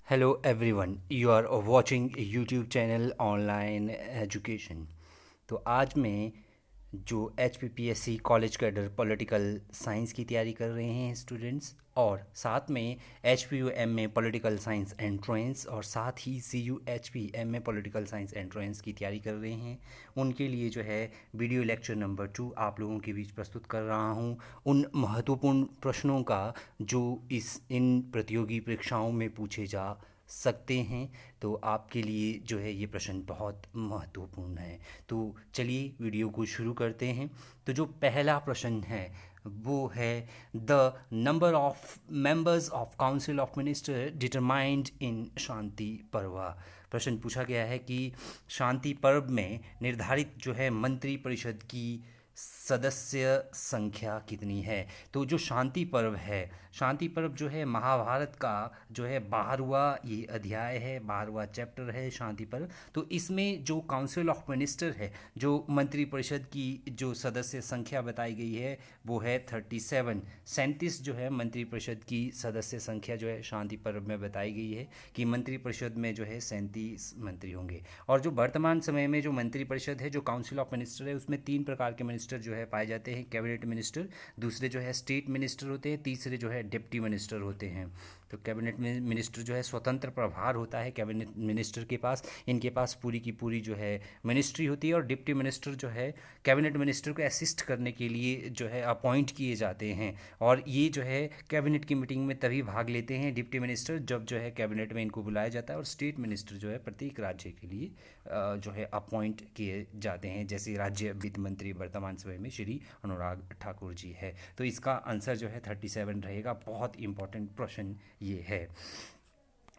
Hello everyone, you are watching YouTube channel online education. तो आज मैं जो HPPSC college cadre political science की तैयारी कर रहे हैं स्टूडेंट्स, और साथ में HPU MA political science entrance और साथ ही CU HP MA political science entrance की तैयारी कर रहे हैं, उनके लिए जो है वीडियो लेक्चर नंबर 2 आप लोगों के बीच प्रस्तुत कर रहा हूं। उन महत्वपूर्ण प्रश्नों का जो इन प्रतियोगी परीक्षाओं में पूछे जा सकते हैं, तो आपके लिए जो है ये प्रश्न बहुत महत्वपूर्ण है। तो चलिए वीडियो को शुरू करते हैं। तो जो पहला प्रश्न है वो है, the number of members of council of minister determined in Shanti Parva. प्रश्न पूछा गया है कि शांति पर्व में निर्धारित जो है मंत्री परिषद की सदस्य संख्या कितनी है। तो जो शांति पर्व है, शांति पर्व जो है महाभारत का जो है 12वां ये अध्याय है, 12वां चैप्टर है शांति पर्व। तो इसमें जो काउंसिल ऑफ मिनिस्टर है, जो मंत्री परिषद की जो सदस्य संख्या बताई गई है वो है 37। 37 जो है मंत्री परिषद की सदस्य संख्या जो है शांति पर्व में बताई गई है कि मंत्री परिषद में जो है 37 मंत्री होंगे। और जो वर्तमान समय में जो मंत्री परिषद है, जो काउंसिल ऑफ मिनिस्टर है, उसमें 3 प्रकार के मिनिस्टर जो है पाए जाते हैं। कैबिनेट मिनिस्टर, दूसरे जो है स्टेट मिनिस्टर होते हैं, तीसरे जो है डिप्टी मिनिस्टर होते हैं। तो कैबिनेट मिनिस्टर जो है स्वतंत्र प्रभार होता है कैबिनेट मिनिस्टर के पास, इनके पास पूरी की पूरी जो है मिनिस्ट्री होती है। और डिप्टी मिनिस्टर जो है कैबिनेट मिनिस्टर को असिस्ट करने के लिए जो है अपॉइंट किए जाते हैं, और ये जो है कैबिनेट की मीटिंग में तभी भाग लेते हैं डिप्टी मिनिस्टर जब जो है कैबिनेट में इनको बुलाया जाता है। और स्टेट मिनिस्टर जो है प्रत्येक राज्य के लिए जो है अपॉइंट किए जाते हैं, जैसे राज्य वित्त मंत्री वर्तमान समय में श्री अनुराग ठाकुर जी है। तो इसका आंसर जो है 37 रहेगा। बहुत इंपॉर्टेंट प्रश्न ये है।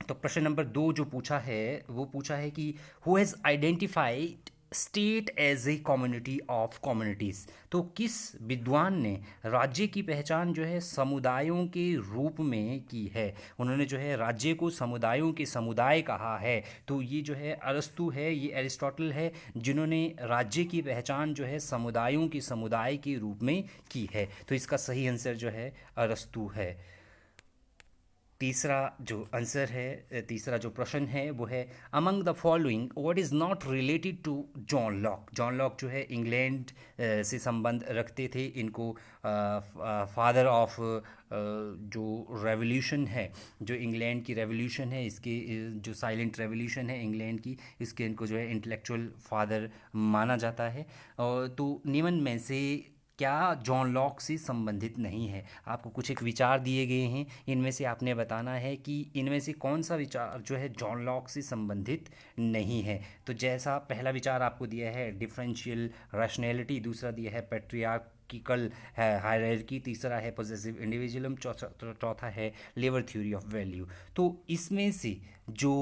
तो प्रश्न नंबर 2 जो पूछा है वो पूछा है कि who has identified state as a community of communities. तो किस विद्वान ने राज्य की पहचान जो है समुदायों के रूप में की है। उन्होंने जो है राज्य को समुदायों के समुदाय कहा है। तो ये जो है अरस्तु है, ये एरिस्टोटल है, जिन्होंने राज्य की पहचान जो है समुदायों के समुदाय के रूप में की है। तो इसका सही आंसर जो है अरस्तु है। तीसरा जो आंसर है, तीसरा जो प्रश्न है वो है, among the following what is not related to John Locke. John Locke जो है इंग्लैंड से संबंध रखते थे। इनको फादर ऑफ जो रेवोल्यूशन है, जो इंग्लैंड की रेवोल्यूशन है, इसके जो साइलेंट रेवोल्यूशन है इंग्लैंड की, इसके इनको जो है इंटेलेक्चुअल फादर माना जाता है। और तो निम्न में से क्या जॉन लॉक से संबंधित नहीं है। आपको कुछ एक विचार दिए गए हैं, इनमें से आपने बताना है कि इनमें से कौन सा विचार जो है जॉन लॉक से संबंधित नहीं है। तो जैसा पहला विचार आपको दिया है डिफरेंशियल रैशनैलिटी, दूसरा दिया है पैट्रियार्किकल है हायरार्की, तीसरा है पॉजिटिव इंडिविजुअलिज्म, चौथा है लेबर थ्योरी ऑफ वैल्यू। तो इसमें से जो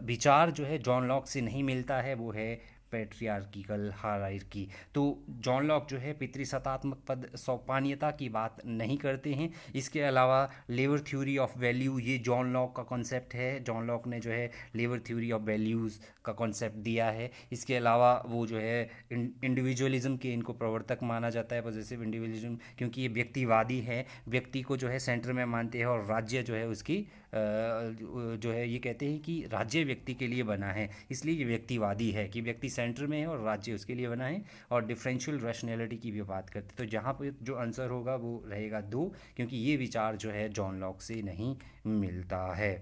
विचार जो है जॉन लॉक से नहीं मिलता है वो है पैट्रियार्किकल हायरार्की। तो जॉन लॉक जो है पितृसत्तात्मक पद सोपानीयता की बात नहीं करते हैं। इसके अलावा लेबर थ्योरी ऑफ वैल्यू, ये जॉन लॉक का कॉन्सेप्ट है। जॉन लॉक ने जो है लेबर थ्योरी ऑफ वैल्यूज़ का कॉन्सेप्ट दिया है। इसके अलावा वो जो है इंडिविजुअलिज्म के इनको प्रवर्तक माना जाता है, पॉजिटिव इंडिविजुअलिज्म, क्योंकि ये व्यक्तिवादी है, व्यक्ति को जो है सेंटर में मानते हैं, और राज्य जो है उसकी जो है ये कहते हैं कि राज्य व्यक्ति के लिए बना है, इसलिए ये व्यक्तिवादी है कि व्यक्ति सेंटर में है और राज्य उसके लिए बना है। और डिफरेंशियल रैशनैलिटी की भी बात करते हैं। तो जहाँ पर जो आंसर होगा वो रहेगा 2, क्योंकि ये विचार जो है जॉन लॉक से नहीं मिलता है।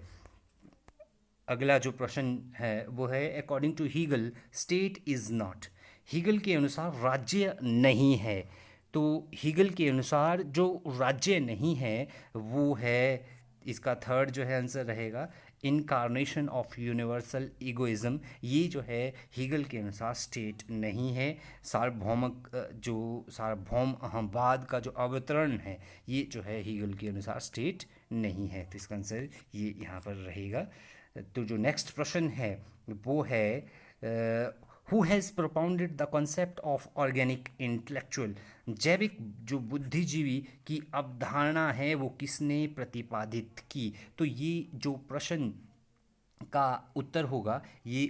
अगला जो प्रश्न है वो है, according to Hegel state is not. Hegel के अनुसार राज्य नहीं है। तो हीगल के अनुसार जो राज्य नहीं है वो है, इसका थर्ड जो है आंसर रहेगा इनकारनेशन ऑफ यूनिवर्सल इगोइज्म। ये जो है हीगल के अनुसार स्टेट नहीं है। सार्वभौमिक जो सार्वभौम अहमवाद का जो अवतरण है, ये जो है हीगल के अनुसार स्टेट नहीं है। तो इसका आंसर ये यहाँ पर रहेगा। तो जो नेक्स्ट प्रश्न है वो है, who has propounded the concept of organic intellectual. जैविक जो बुद्धिजीवी की अवधारणा है वो किसने प्रतिपादित की। तो ये जो प्रश्न का उत्तर होगा, ये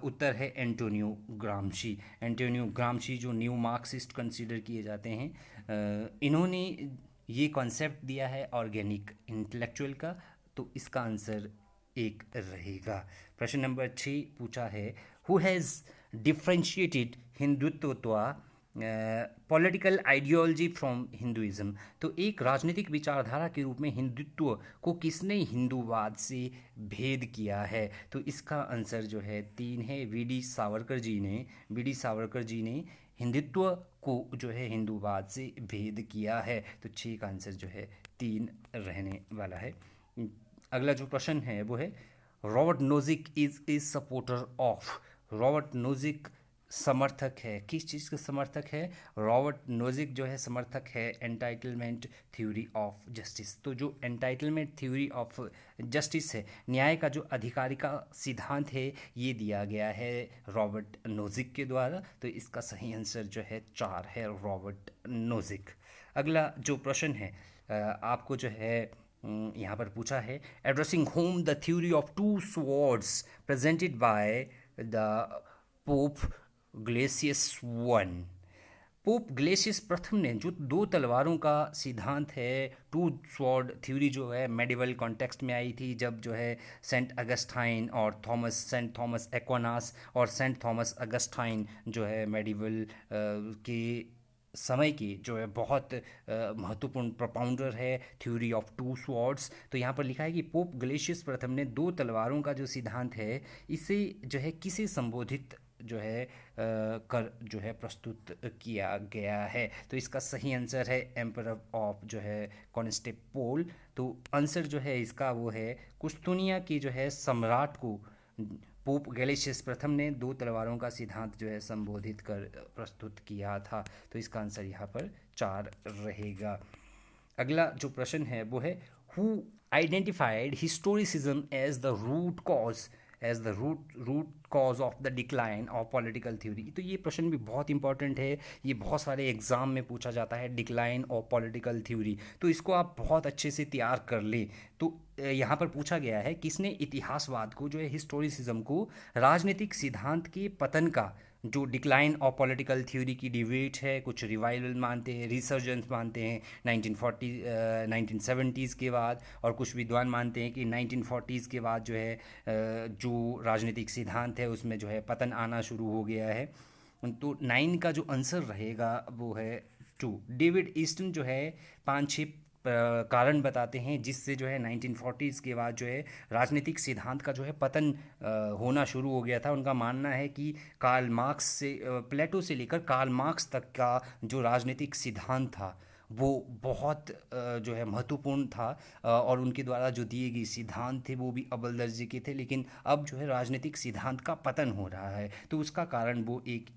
उत्तर है एंटोनियो ग्राम्शी। एंटोनियो ग्राम्शी जो न्यू मार्क्सिस्ट कंसीडर किए जाते हैं, इन्होंने ये कॉन्सेप्ट दिया है ऑर्गेनिक इंटेलेक्चुअल का, तो इसका आंसर एक रहेगा। प्रश्न नंबर 6 पूछा है, who has differentiated Hindutva political ideology from Hinduism. तो एक राजनीतिक विचारधारा के रूप में हिंदुत्व को किसने हिंदूवाद से भेद किया है? तो इसका आंसर जो है 3 है, वी डी सावरकर जी ने हिंदुत्व को जो है हिंदूवाद से भेद किया है। तो 6 का आंसर जो है 3 रहने वाला है। अगला जो प्रश्न है वो है, Robert Nozick is supporter of. Robert Nozick समर्थक है, किस चीज़ के समर्थक है? रॉबर्ट नोजिक जो है समर्थक है एंटाइटलमेंट थ्योरी ऑफ जस्टिस। तो जो एंटाइटलमेंट थ्योरी ऑफ जस्टिस है, न्याय का जो अधिकारिता सिद्धांत है, ये दिया गया है रॉबर्ट नोजिक के द्वारा। तो इसका सही आंसर जो है 4 है, रॉबर्ट नोजिक। अगला जो प्रश्न है आपको जो है यहाँ पर पूछा है, addressing whom the theory of two swords presented by the Pope Gelasius one. Pope Gelasius प्रथम ने जो 2 तलवारों का सिद्धांत है, टू स्वॉर्ड थ्योरी जो है मेडिवल कॉन्टेक्स्ट में आई थी, जब जो है सेंट अगस्टाइन और सेंट थॉमस एक्वानास और सेंट थॉमस अगस्टाइन जो है मेडिवल के समय की जो है बहुत महत्वपूर्ण प्रोपाउंडर है थ्योरी ऑफ टू स्वॉर्ड्स। तो यहाँ पर लिखा है कि पोप ग्लेशियस प्रथम ने 2 तलवारों का जो सिद्धांत है, इसे जो है किसे संबोधित जो है कर जो है प्रस्तुत किया गया है? तो इसका सही आंसर है एम्परर ऑफ जो है कॉन्स्टेंटिनोपल। तो आंसर जो है इसका वो है, कुस्तुनिया की जो है सम्राट को पोप गैलेशियस प्रथम ने 2 तलवारों का सिद्धांत जो है संबोधित कर प्रस्तुत किया था। तो इसका आंसर यहाँ पर 4 रहेगा। अगला जो प्रश्न है वो है, who identified historicism as the root cause of the decline of political theory. तो ये प्रश्न भी बहुत इंपॉर्टेंट है, ये बहुत सारे एग्जाम में पूछा जाता है, डिक्लाइन ऑफ पॉलिटिकल थ्योरी। तो इसको आप बहुत अच्छे से तैयार कर लें। तो यहाँ पर पूछा गया है, किसने इतिहासवाद को जो है हिस्टोरिसिज्म को राजनीतिक सिद्धांत के पतन का जो डिक्लाइन ऑफ पॉलिटिकल थ्योरी की डिबेट है, कुछ रिवाइवल मानते हैं, रिसर्जेंस मानते हैं 1970s के बाद, और कुछ विद्वान मानते हैं कि 1940s के बाद जो है जो राजनीतिक सिद्धांत है उसमें जो है पतन आना शुरू हो गया है। तो 9 का जो आंसर रहेगा वो है 2। डेविड ईस्टन जो है 5-6 कारण बताते हैं जिससे जो है 1940s के बाद जो है राजनीतिक सिद्धांत का जो है पतन होना शुरू हो गया था। उनका मानना है कि कार्ल मार्क्स से प्लेटो से लेकर कार्ल मार्क्स तक का जो राजनीतिक सिद्धांत था वो बहुत जो है महत्वपूर्ण था, और उनके द्वारा जो दिए गए सिद्धांत थे वो भी अव्वल दर्जे के थे। लेकिन अब जो है राजनीतिक सिद्धांत का पतन हो रहा है, तो उसका कारण वो एक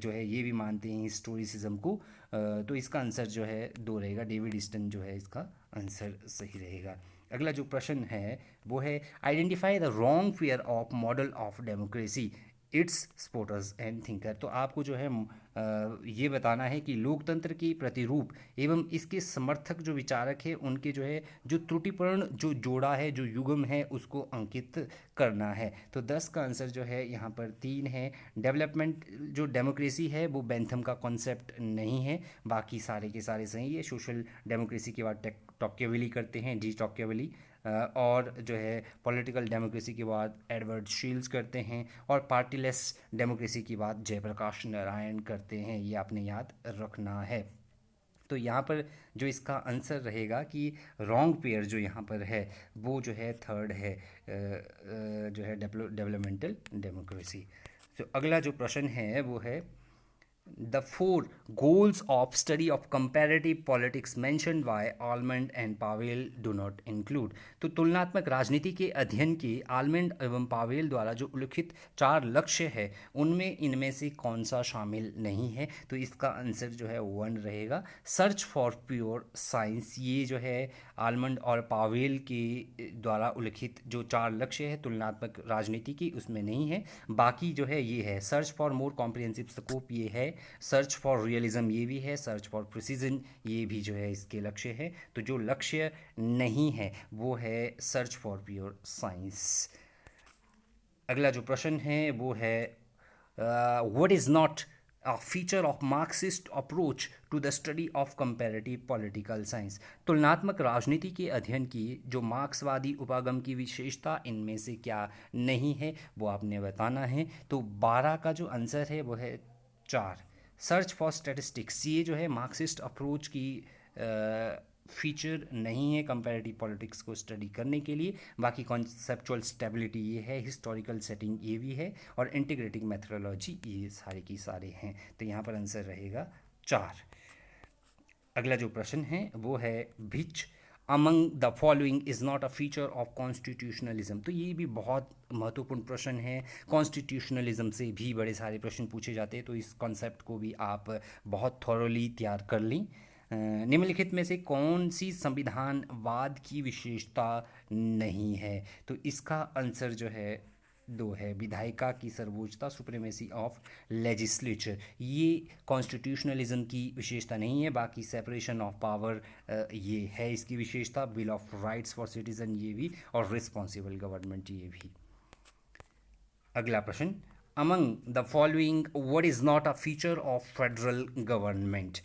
जो है ये भी मानते हैं हिस्टोरिसिज्म को। तो इसका आंसर जो है 2 रहेगा, डेविड ईस्टन जो है इसका आंसर सही रहेगा। अगला जो प्रश्न है वो है, identify the wrong fair of model of democracy it's supporters and thinker. तो आपको जो है ये बताना है कि लोकतंत्र की प्रतिरूप एवं इसके समर्थक जो विचारक है उनके जो है जो त्रुटिपूर्ण जो जोड़ा है, जो युग्म है, उसको अंकित करना है। तो 10 का आंसर जो है यहाँ पर 3 है। डेवलपमेंट जो डेमोक्रेसी है वो बेंथम का कॉन्सेप्ट नहीं है, बाकी सारे के सारे सही है। सोशल डेमोक्रेसी के बाद टॉक्केविली करते हैं, डी टॉक्केविली, और जो है पॉलिटिकल डेमोक्रेसी के बाद एडवर्ड शील्स करते हैं, और पार्टीलेस डेमोक्रेसी की बात जयप्रकाश नारायण करते हैं। ये आपने याद रखना है। तो यहाँ पर जो इसका आंसर रहेगा कि रॉन्ग पेयर जो यहाँ पर है वो जो है 3rd है, जो है डेवलपमेंटल डेमोक्रेसी। तो अगला जो प्रश्न है वो है, The 4 goals of study of comparative politics mentioned by Almond and Pavel do not include। तो तुलनात्मक राजनीति के अध्ययन के आलमंड एवं पावेल द्वारा जो उल्लिखित 4 लक्ष्य है उनमें इनमें से कौन सा शामिल नहीं है? तो इसका आंसर जो है 1 रहेगा। सर्च फॉर प्योर साइंस, ये जो है आलमंड और पावेल के द्वारा उल्लिखित जो 4 लक्ष्य है तुलनात्मक राजनीति की उसमें नहीं है। बाकी जो है ये है search for more comprehensive scope, ये है सर्च फॉर रियलिज्म, ये भी है सर्च फॉर प्रिसीजन, ये भी जो है इसके लक्ष्य है। तो जो लक्ष्य नहीं है वो है सर्च फॉर प्योर साइंस। अगला जो प्रश्न है वो है, what is not feature of Marxist approach to the study of comparative political science. तुलनात्मक राजनीति के अध्ययन की जो मार्क्सवादी उपागम की विशेषता इनमें से क्या नहीं है, वो आपने बताना है। तो 12 का जो आंसर है वो है 4। सर्च फॉर स्टैटिस्टिक्स, ये जो है मार्क्सिस्ट अप्रोच की फीचर नहीं है कंपैरेटिव पॉलिटिक्स को स्टडी करने के लिए। बाकी कॉन्सेप्चुअल स्टेबिलिटी ये है, हिस्टोरिकल सेटिंग ये भी है, और इंटीग्रेटिंग मेथोडोलॉजी ये सारे की सारे हैं। तो यहाँ पर आंसर रहेगा 4। अगला जो प्रश्न है वो है which among the following is not a feature of constitutionalism. तो ये भी बहुत महत्वपूर्ण प्रश्न है। कॉन्स्टिट्यूशनलिज्म से भी बड़े सारे प्रश्न पूछे जाते हैं, तो इस कॉन्सेप्ट को भी आप बहुत थॉरोली तैयार कर लें। निम्नलिखित में से कौन सी संविधानवाद की विशेषता नहीं है? तो इसका आंसर जो है 2 है, विधायिका की सर्वोच्चता, सुप्रीमेसी ऑफ लेजिस्लेचर। ये कॉन्स्टिट्यूशनलिज्म की विशेषता नहीं है। बाकी सेपरेशन ऑफ पावर ये है इसकी विशेषता, bill of rights for citizen ये भी, और रिस्पॉन्सिबल गवर्नमेंट ये भी। अगला प्रश्न, among the following what is not a feature of federal government.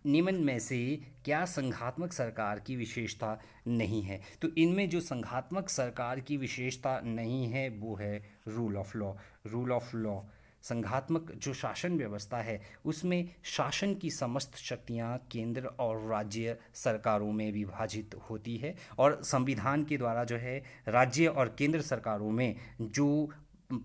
निम्न में से क्या संघात्मक सरकार की विशेषता नहीं है? तो इनमें जो संघात्मक सरकार की विशेषता नहीं है वो है rule of law. Rule of law, संघात्मक जो शासन व्यवस्था है उसमें शासन की समस्त शक्तियां केंद्र और राज्य सरकारों में विभाजित होती है, और संविधान के द्वारा जो है राज्य और केंद्र सरकारों में जो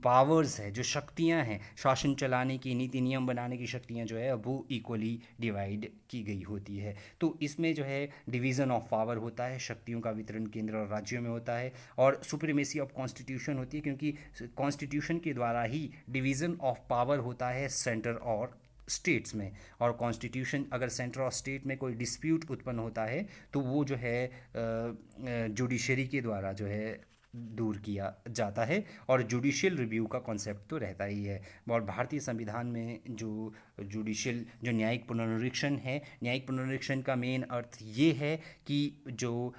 पावर्स है, जो शक्तियां हैं शासन चलाने की, नीति नियम बनाने की शक्तियां जो है वो इक्वली डिवाइड की गई होती है। तो इसमें जो है डिवीज़न ऑफ पावर होता है, शक्तियों का वितरण केंद्र और राज्यों में होता है, और सुप्रीमेसी ऑफ कॉन्स्टिट्यूशन होती है, क्योंकि कॉन्स्टिट्यूशन के द्वारा ही डिवीज़न ऑफ पावर होता है सेंटर और स्टेट्स में। और कॉन्स्टिट्यूशन अगर सेंटर और स्टेट में कोई डिस्प्यूट उत्पन्न होता है तो वो जो है जुडिशरी के द्वारा जो है दूर किया जाता है, और जुडिशियल रिव्यू का कॉन्सेप्ट तो रहता ही है। और भारतीय संविधान में जो जुडिशियल जो न्यायिक पुनरीक्षण है, न्यायिक पुनरीक्षण का मेन अर्थ ये है कि जो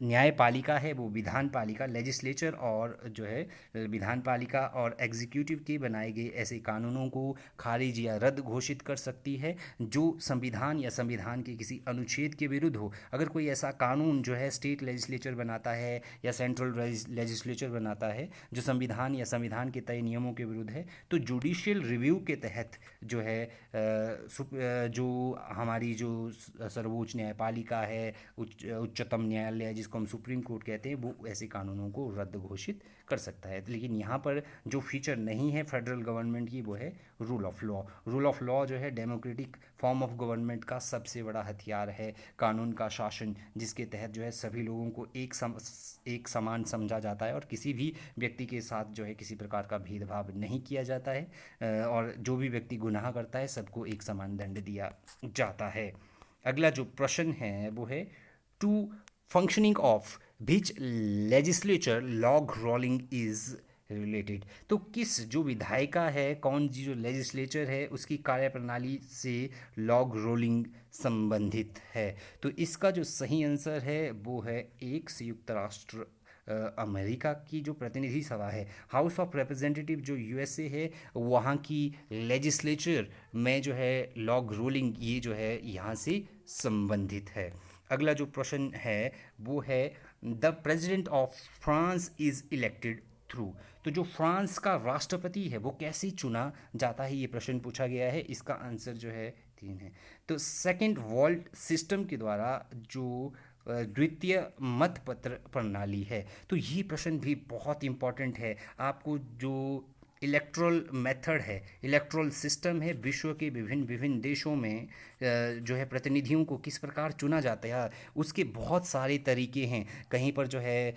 न्यायपालिका है वो विधान पालिका, लेजिस्लेचर, और जो है विधान पालिका और एग्जीक्यूटिव के बनाए गए ऐसे कानूनों को खारिज या रद्द घोषित कर सकती है जो संविधान या संविधान के किसी अनुच्छेद के विरुद्ध हो। अगर कोई ऐसा कानून जो है स्टेट लेजिस्लेचर बनाता है या सेंट्रल लेजिस्लेचर बनाता है जो संविधान या संविधान के तय नियमों के विरुद्ध है, तो जुडिशियल रिव्यू के तहत जो है जो हमारी जो सर्वोच्च न्यायपालिका है, उच्चतम न्यायालय जिसको हम सुप्रीम कोर्ट कहते हैं, वो ऐसे कानूनों को रद्द घोषित कर सकता है। लेकिन यहाँ पर जो फीचर नहीं है फेडरल गवर्नमेंट की वो है rule of law. Rule of law जो है डेमोक्रेटिक फॉर्म ऑफ गवर्नमेंट का सबसे बड़ा हथियार है, कानून का शासन, जिसके तहत जो है सभी लोगों को एक समान समझा जाता है और किसी भी व्यक्ति के साथ जो है किसी प्रकार का भेदभाव नहीं किया जाता है, और जो भी व्यक्ति गुनाह करता है सबको एक समान दंड दिया जाता है। अगला जो प्रश्न है वो है to functioning of which legislature log rolling is related. तो किस जो विधायिका है, कौन जी जो लेजिस्लेचर है उसकी कार्यप्रणाली से लॉग रोलिंग संबंधित है? तो इसका जो सही आंसर है वो है एक संयुक्त राष्ट्र अमेरिका की जो प्रतिनिधि सभा है, हाउस ऑफ रिप्रेजेंटेटिव जो यूएसए है, वहाँ की लेजिस्लेचर में जो है लॉग रोलिंग ये जो है यहाँ से संबंधित है। अगला जो प्रश्न है वो है the president of France is elected through. तो जो फ्रांस का राष्ट्रपति है वो कैसे चुना जाता है, ये प्रश्न पूछा गया है। इसका आंसर जो है 3 है। तो सेकंड वर्ल्ड सिस्टम के द्वारा जो द्वितीय मतपत्र प्रणाली है, तो ये प्रश्न भी बहुत इम्पॉर्टेंट है। आपको जो इलेक्ट्रल मेथड है, इलेक्ट्रल सिस्टम है, विश्व के विभिन्न विभिन्न देशों में जो है प्रतिनिधियों को किस प्रकार चुना जाता है, उसके बहुत सारे तरीके हैं। कहीं पर जो है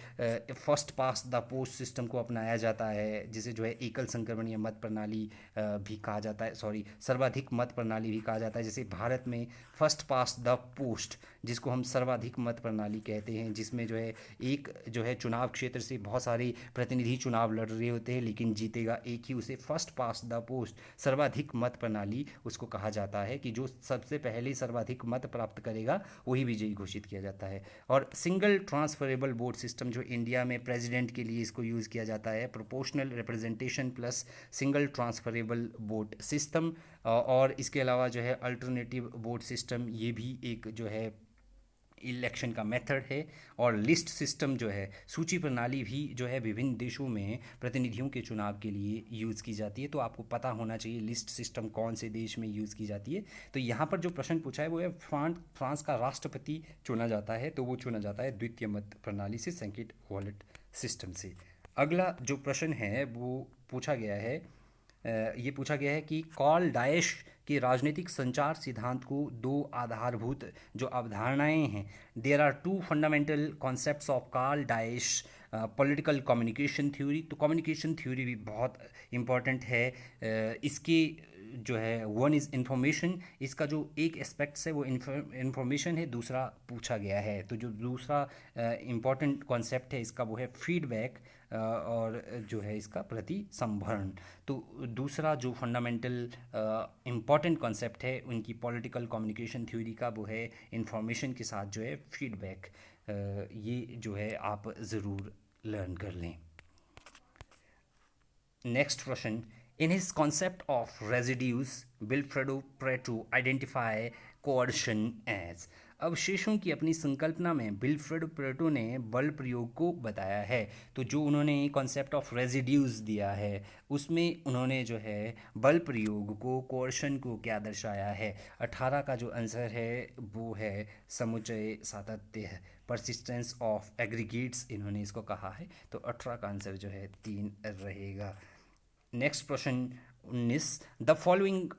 first pass the post system को अपनाया जाता है, जिसे जो है एकल संक्रमण या मत प्रणाली भी कहा जाता है, सर्वाधिक मत प्रणाली भी कहा जाता है। जैसे भारत में फर्स्ट पास द पोस्ट, जिसको हम सर्वाधिक मत प्रणाली कहते हैं, जिसमें जो है एक जो है चुनाव क्षेत्र से बहुत सारे प्रतिनिधि चुनाव लड़ रहे होते हैं, लेकिन जीतेगा एक ही उसे फर्स्ट पास्ट द पोस्ट सर्वाधिक मत प्रणाली उसको कहा जाता है कि जो सबसे पहले सर्वाधिक मत प्राप्त करेगा वही विजयी घोषित किया जाता है। और सिंगल ट्रांसफरेबल वोट सिस्टम जो इंडिया में प्रेसिडेंट के लिए इसको यूज़ किया जाता है, proportional representation plus single transferable vote system. और इसके अलावा जो है अल्टरनेटिव वोट सिस्टम, ये भी एक जो है इलेक्शन का मेथड है। और लिस्ट सिस्टम जो है, सूची प्रणाली भी जो है विभिन्न देशों में प्रतिनिधियों के चुनाव के लिए यूज़ की जाती है। तो आपको पता होना चाहिए लिस्ट सिस्टम कौन से देश में यूज़ की जाती है। तो यहाँ पर जो प्रश्न पूछा है वो है फ्रांस का राष्ट्रपति चुना जाता है, तो वो चुना जाता है द्वितीय मत प्रणाली से, सेकंड वॉलेट सिस्टम से। अगला जो प्रश्न है वो पूछा गया है, ये पूछा गया है कि कार्ल डायश के राजनीतिक संचार सिद्धांत को दो आधारभूत जो अवधारणाएं हैं, there are two fundamental concepts of Karl Deutsch political communication theory. तो कम्युनिकेशन थ्योरी भी बहुत इम्पॉर्टेंट है। इसके जो है वन इज़ इंफॉर्मेशन, इसका जो एक एस्पेक्ट्स है वो इंफॉर्मेशन है, दूसरा पूछा गया है। तो जो दूसरा इम्पॉर्टेंट कॉन्सेप्ट है इसका वो है फीडबैक, और जो है इसका प्रतिसंभरण। तो दूसरा जो फंडामेंटल इम्पॉर्टेंट कॉन्सेप्ट है उनकी पॉलिटिकल कम्युनिकेशन थ्योरी का वो है इंफॉर्मेशन के साथ जो है फीडबैक। ये जो है आप ज़रूर लर्न कर लें। नेक्स्ट प्रश्न, in his concept of residues Vilfredo Pareto identify coercion as. अवशेषों की अपनी संकल्पना में विल्फ्रेडो प्रेटो ने बल प्रयोग को बताया है। तो जो उन्होंने कॉन्सेप्ट ऑफ रेजिड्यूज दिया है उसमें उन्होंने जो है बल प्रयोग को, कोअर्शन को क्या दर्शाया है। 18 का जो आंसर है वो है समुच्चय सातत्य, परसिस्टेंस ऑफ एग्रीगेट्स इन्होंने इसको कहा है। तो 18 का आंसर जो है 3 रहेगा। नेक्स्ट प्रश्न 19, the following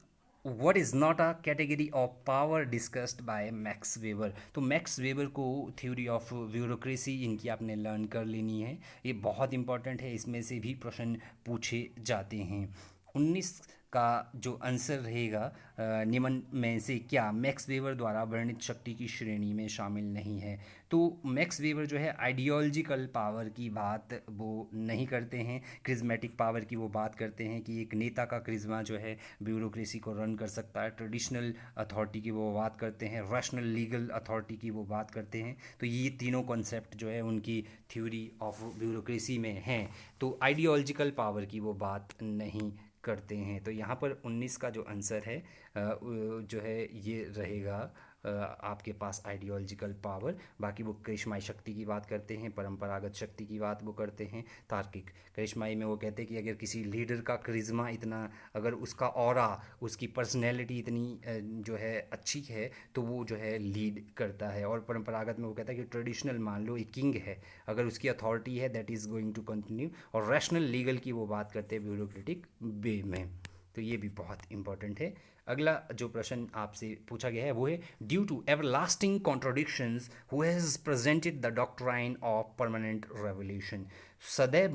what is not a category of power discussed bye max weber. तो मैक्स वेबर को थ्योरी ऑफ ब्यूरोक्रेसी इनकी आपने लर्न कर लेनी है, ये बहुत इंपॉर्टेंट है, इसमें से भी प्रश्न पूछे जाते हैं। 19 का जो आंसर रहेगा निम्न में से क्या मैक्स वेबर द्वारा वर्णित शक्ति की श्रेणी में शामिल नहीं है। तो मैक्स वेबर जो है आइडियोलॉजिकल पावर की बात वो नहीं करते हैं, क्रिज्मेटिक पावर की वो बात करते हैं कि एक नेता का क्रिज्मा जो है ब्यूरोक्रेसी को रन कर सकता है। ट्रेडिशनल अथॉरिटी की वो बात करते हैं, रैशनल लीगल अथॉरिटी की वो बात करते हैं। तो ये तीनों कॉन्सेप्ट जो है उनकी थ्योरी ऑफ ब्यूरोक्रेसी में हैं। तो आइडियोलॉजिकल पावर की वो बात नहीं करते हैं। तो यहाँ पर 19 का जो आंसर है जो है ये रहेगा आपके पास आइडियोलॉजिकल पावर। बाकी वो करिश्माई शक्ति की बात करते हैं, परंपरागत शक्ति की बात वो करते हैं, तार्किक। करिश्माई में वो कहते हैं कि अगर किसी लीडर का करिश्मा इतना, अगर उसका ऑरा, उसकी पर्सनैलिटी इतनी जो है अच्छी है तो वो जो है लीड करता है। और परंपरागत में वो कहता है कि ट्रेडिशनल, मान लो एक किंग है, अगर उसकी अथॉरिटी है that is going to continue. और रैशनल लीगल की वो बात करते हैं ब्यूरोक्रेटिक वे में। तो ये भी बहुत इंपॉर्टेंट है। अगला जो प्रश्न आपसे पूछा गया है वो है, due to everlasting contradictions who has presented the doctrine of permanent revolution. सदैव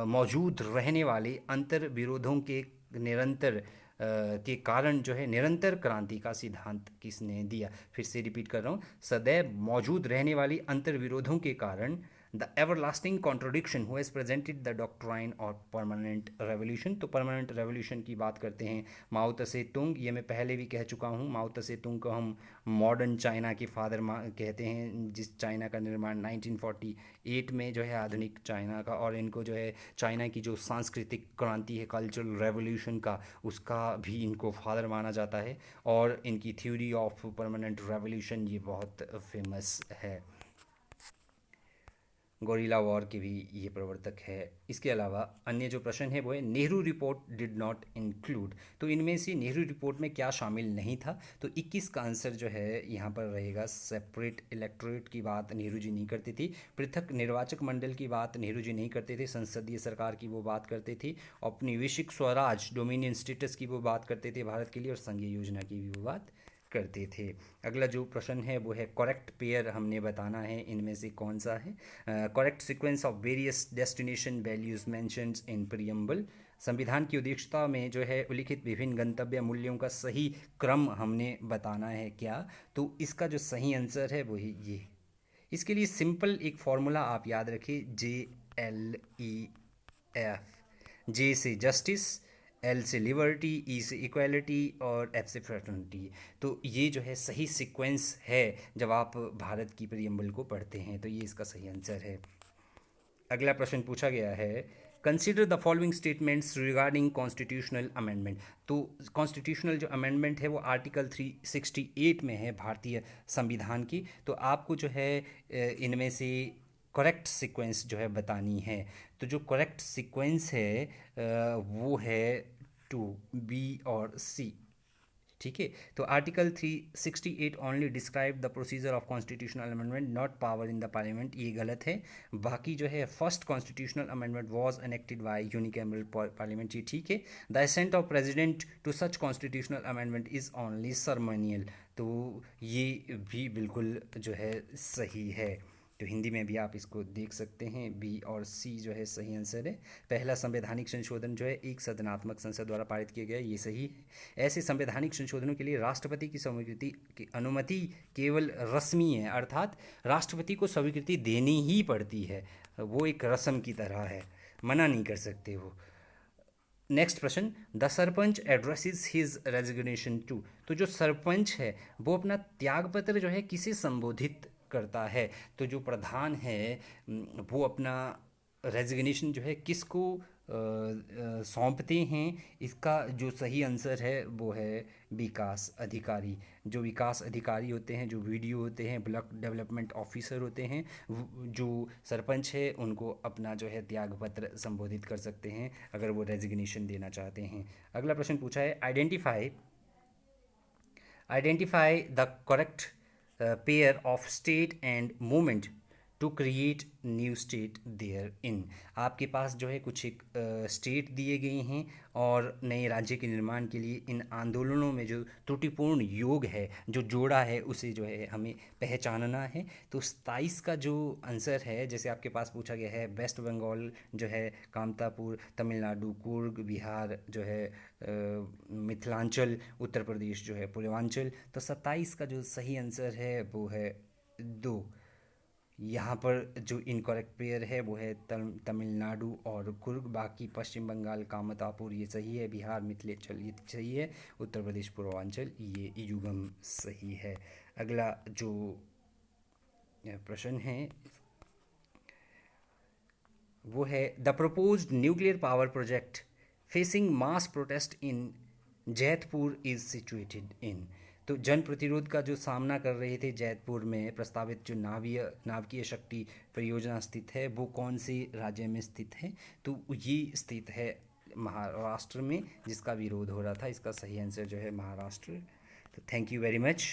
मौजूद रहने वाले अंतर विरोधों के निरंतर के कारण जो है निरंतर क्रांति का सिद्धांत किसने दिया। फिर से रिपीट कर रहा हूँ, सदैव मौजूद रहने वाली अंतर विरोधों के कारण the everlasting contradiction who has presented the doctrine of permanent revolution. तो परमानेंट रेवोल्यूशन की बात करते हैं माओ त्से तुंग। ये मैं पहले भी कह चुका हूँ, माओ त्से तुंग को हम मॉडर्न चाइना के फादर कहते हैं, जिस चाइना का निर्माण 1948 में जो है आधुनिक चाइना का, और इनको जो है चाइना की जो सांस्कृतिक क्रांति है, कल्चरल रेवोल्यूशन का, उसका भी इनको फादर माना जाता है। और इनकी थ्योरी ऑफ परमानेंट रेवोल्यूशन ये बहुत फेमस है। गोरिल्ला वॉर के भी ये प्रवर्तक है। इसके अलावा अन्य जो प्रश्न है वो है, Nehru report did not include. तो इनमें से नेहरू रिपोर्ट में क्या शामिल नहीं था। तो 21 का आंसर जो है यहाँ पर रहेगा, सेपरेट इलेक्टोरेट की बात नेहरू जी नहीं करते थे, पृथक निर्वाचक मंडल की बात नेहरू जी नहीं करते थे, संसदीय सरकार की वो बात करते थे, औपनिवेशिक स्वराज डोमिनियन स्टेटस की वो बात करते थे भारत के लिए, और संघीय योजना की भी वो बात करते थे। अगला जो प्रश्न है वो है, करेक्ट पेयर हमने बताना है इनमें से कौन सा है। Correct sequence of various destination values mentioned in preamble. संविधान की उद्देश्यता में जो है उल्लिखित विभिन्न गंतव्य मूल्यों का सही क्रम हमने बताना है क्या। तो इसका जो सही आंसर है वही ये। इसके लिए सिंपल एक फॉर्मूला आप याद रखिए, JLEF, जे से जस्टिस, एल से लिबर्टी, ई से इक्वालिटी और एफ से फ्रेटर्निटी। तो ये जो है सही सीक्वेंस है जब आप भारत की प्रियम्बल को पढ़ते हैं, तो ये इसका सही आंसर है। अगला प्रश्न पूछा गया है, consider the following statements regarding constitutional amendment. तो कॉन्स्टिट्यूशनल जो अमेंडमेंट है वो आर्टिकल 368 में है भारतीय संविधान की। तो आपको जो है इनमें से करेक्ट सीक्वेंस जो है बतानी है। तो जो करेक्ट सीक्वेंस है वो है 2 बी और सी। ठीक है, तो article 368 only describe the procedure of constitutional amendment not power in the parliament, ये गलत है। बाकी जो है first constitutional amendment was enacted by unicameral parliament, ये ठीक है। The assent of president to such constitutional amendment is only ceremonial, तो ये भी बिल्कुल जो है सही है। तो हिंदी में भी आप इसको देख सकते हैं, बी और सी जो है सही आंसर है। पहला संवैधानिक संशोधन जो है एक सदनात्मक संसद द्वारा पारित किया गया, ये सही है। ऐसे संवैधानिक संशोधनों के लिए राष्ट्रपति की स्वीकृति की अनुमति केवल रस्मी है, अर्थात राष्ट्रपति को स्वीकृति देनी ही पड़ती है, वो एक रस्म की तरह है, मना नहीं कर सकते वो। नेक्स्ट प्रश्न, the sarpanch addresses his resignation to. तो जो सरपंच है वो अपना त्यागपत्र जो है किसे संबोधित करता है। तो जो प्रधान है वो अपना रेजिग्नेशन जो है किसको सौंपते हैं। इसका जो सही आंसर है वो है विकास अधिकारी। जो विकास अधिकारी होते हैं, जो वीडियो होते हैं, ब्लॉक डेवलपमेंट ऑफिसर होते हैं, जो सरपंच है उनको अपना जो है त्यागपत्र संबोधित कर सकते हैं अगर वो रेजिग्नेशन देना चाहते हैं। अगला प्रश्न पूछा है, identify the correct pair of state and movement to create new state there in. आपके पास जो है कुछ एक स्टेट दिए गए हैं और नए राज्य के निर्माण के लिए इन आंदोलनों में जो त्रुटिपूर्ण योग है, जो जोड़ा है, उसे जो है हमें पहचानना है। तो 27 का जो आंसर है, जैसे आपके पास पूछा गया है वेस्ट बंगाल जो है कामतापुर, तमिलनाडु कूर्ग, बिहार जो है मिथिलांचल, उत्तर प्रदेश जो है पूर्वांचल। तो 27 का जो सही आंसर है वो है 2। यहाँ पर जो इनकरेक्ट पेयर है वो है तमिलनाडु और कुर्ग, बाकी पश्चिम बंगाल कामतापुर ये सही है, बिहार मिथिलांचल ये सही है, उत्तर प्रदेश पूर्वांचल ये युगम सही है। अगला जो प्रश्न है वो है, the proposed nuclear power project facing mass protest in Jaitpur is situated in. तो जन प्रतिरोध का जो सामना कर रहे थे जैतपुर में प्रस्तावित जो नाभिकीय शक्ति परियोजना स्थित है वो कौन से राज्य में स्थित है। तो ये स्थित है महाराष्ट्र में, जिसका विरोध हो रहा था। इसका सही आंसर जो है महाराष्ट्र। तो थैंक यू वेरी मच।